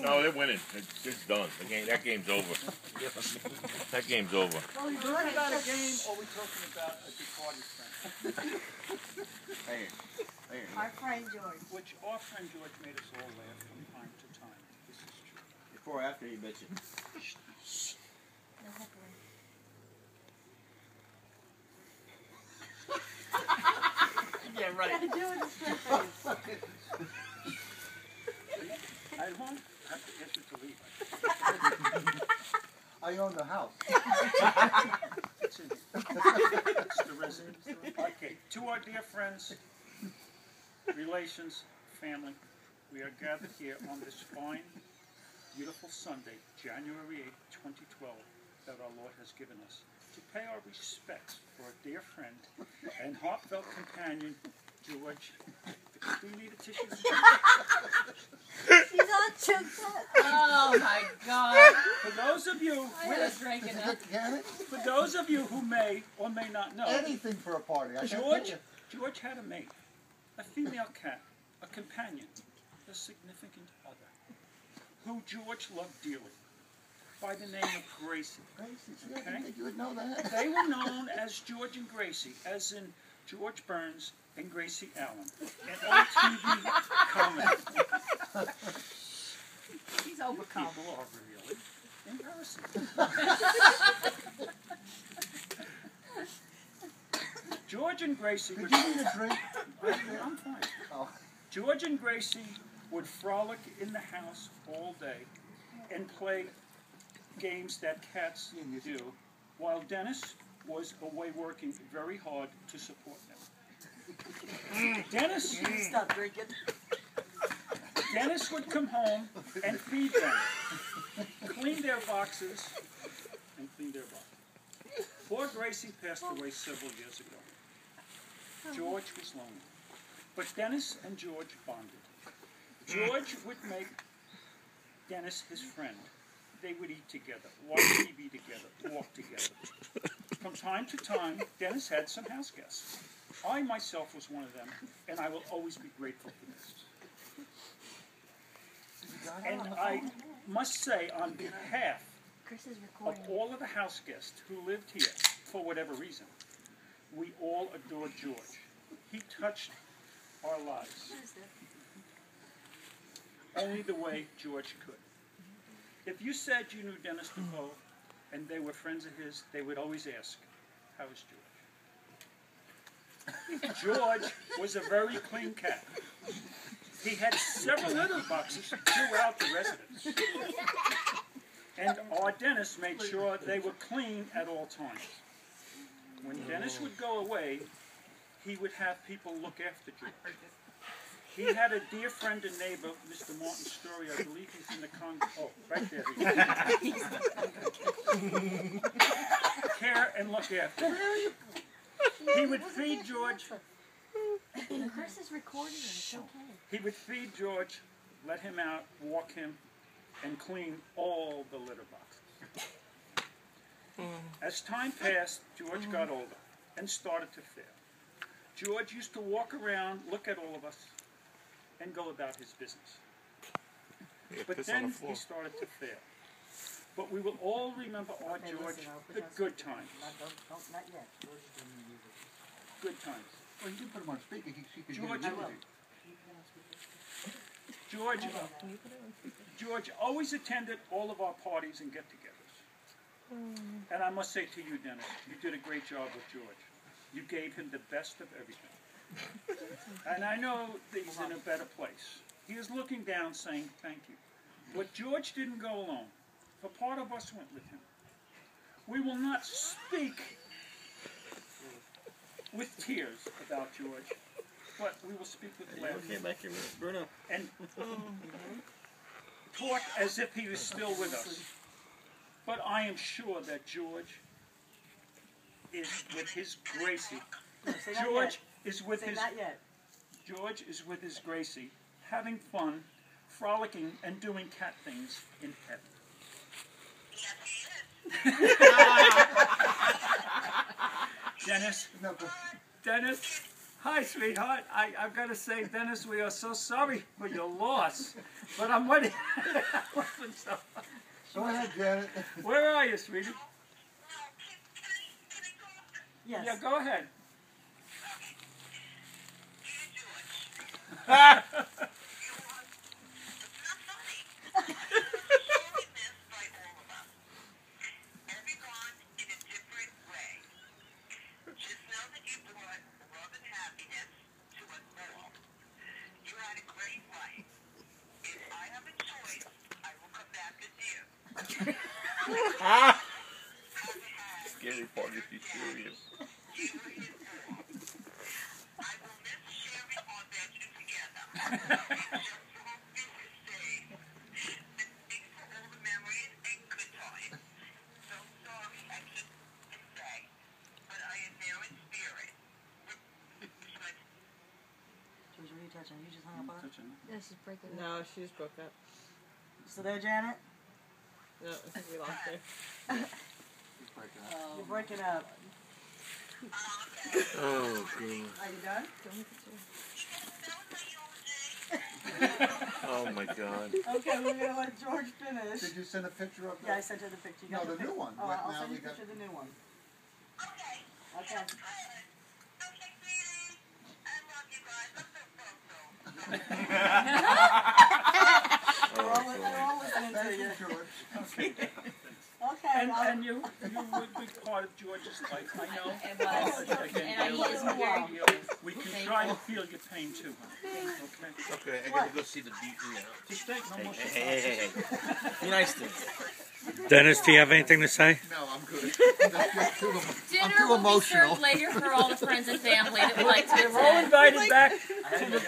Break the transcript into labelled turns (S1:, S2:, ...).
S1: No, they're winning. It's done. That game's over. That game's over.
S2: Well, we talking about a game, or we talking about a departed friend?
S3: Our friend George.
S2: Which our friend George made us all laugh from time to time. This is true.
S4: Before or after, you betcha.
S3: No heckling.
S4: Yeah, right.
S3: George is straight face.
S2: I won't have to ask you to leave.
S5: I own the house.
S2: It's in here. It's the residence. Okay, to our dear friends, relations, family, we are gathered here on this fine, beautiful Sunday, January 8th, 2012, that our Lord has given us, to pay our respects for a dear friend and heartfelt companion, George. Do you need a tissue?
S3: He's on choked up.
S6: Oh my God!
S2: For those of you, for those of you who may or may not know,
S5: Anything for a party. I can't tell you.
S2: George had a mate, a female cat, a companion, a significant other, who George loved dearly, by the name of Gracie.
S5: Gracie, I
S2: Okay.
S5: didn't think you would know that.
S2: They were known as George and Gracie, as in George Burns and Gracie Allen, an old TV comedy.
S6: He's overcome.
S2: People are really embarrassing. George and Gracie
S5: Did
S2: would...
S5: you need a drink?
S2: I'm fine.
S5: Oh.
S2: George and Gracie would frolic in the house all day and play games that cats do, while Dennis was away working very hard to support them. Dennis
S6: Stop drinking.
S2: Dennis would come home and feed them, clean their boxes, and clean their boxes. Poor Gracie passed away several years ago. George was lonely, but Dennis and George bonded. George would make Dennis his friend. They would eat together, watch TV together, walk together. From time to time, Dennis had some house guests. I myself was one of them, and I will always be grateful for this. And I must say, on behalf
S3: Chris is
S2: of
S3: recording.
S2: all of the house guests who lived here, for whatever reason, we all adored George. He touched our lives only the way George could. If you said you knew Dennis Devoe and they were friends of his, they would always ask, how is George? George was a very clean cat. He had several litter boxes throughout the residence. And our Dennis made sure they were clean at all times. When Dennis would go away, he would have people look after George. He had a dear friend and neighbor, Mr. Martin Story. I believe he's in the Oh, right there. Care and look after. He would feed George.
S3: Chris is recording and it's okay.
S2: He would feed George, let him out, walk him, and clean all the litter boxes. As time passed, George got older and started to fail. George used to walk around, look at all of us, and go about his business. But then he started to fail. But we will all remember our George, the good times.
S6: Not yet.
S2: Good times.
S5: Well, you can put him on speaker. He can
S2: George,
S5: hear you.
S2: George always attended all of our parties and get-togethers. And I must say to you, Dennis, you did a great job with George. You gave him the best of everything. And I know that he's in a better place. He is looking down saying thank you. But George didn't go alone. For part of us went with him. We will not speak with tears about George, but we will speak with laughter.
S4: Bruno.
S2: And talk as if he was still with us. But I am sure that George is with his Gracie. George is with his Gracie, having fun, frolicking, and doing cat things in heaven. Dennis, Hi, sweetheart. I've got to say, Dennis, we are so sorry for your loss. But I'm waiting.
S5: Go ahead, Janet.
S2: Where are you, sweetie?
S6: Yes.
S2: Yeah, go ahead.
S1: Scary part is she's serious.
S6: George, what are you touching? You just hung up on her?
S3: Yeah, she's breaking up.
S7: No, she just broke up.
S6: You still there, Janet?
S7: No, I think we lost her.
S6: You're breaking up.
S1: Oh, God.
S6: Are you done?
S1: Oh, my God.
S6: Okay, we're gonna let George finish.
S5: Did you send a picture of
S6: Yeah, I
S5: that?
S6: sent her the picture. You
S5: No,
S6: got
S5: the
S6: pic-
S5: new one.
S6: Oh,
S5: Right
S6: I'll
S5: now
S6: send you
S5: we
S6: a
S5: got-
S6: picture of the new one. Okay. We're all listening to
S5: Thank
S6: you.
S5: you, George.
S6: Okay.
S2: And you would be part of George's life, I know.
S3: It was.
S2: Again,
S3: And he is
S6: more.
S2: we can try to feel your pain too, honey. Okay?
S1: Okay, I gotta go see the beaten now.
S2: Just take no more
S1: Hey. Be nice to me.
S8: Dennis, do you have anything to say?
S5: No, I'm good. I'm too
S3: Dinner will be
S5: emotional.
S3: served later for all the friends and family that would like to
S2: We're all
S3: attend.
S2: invited back to the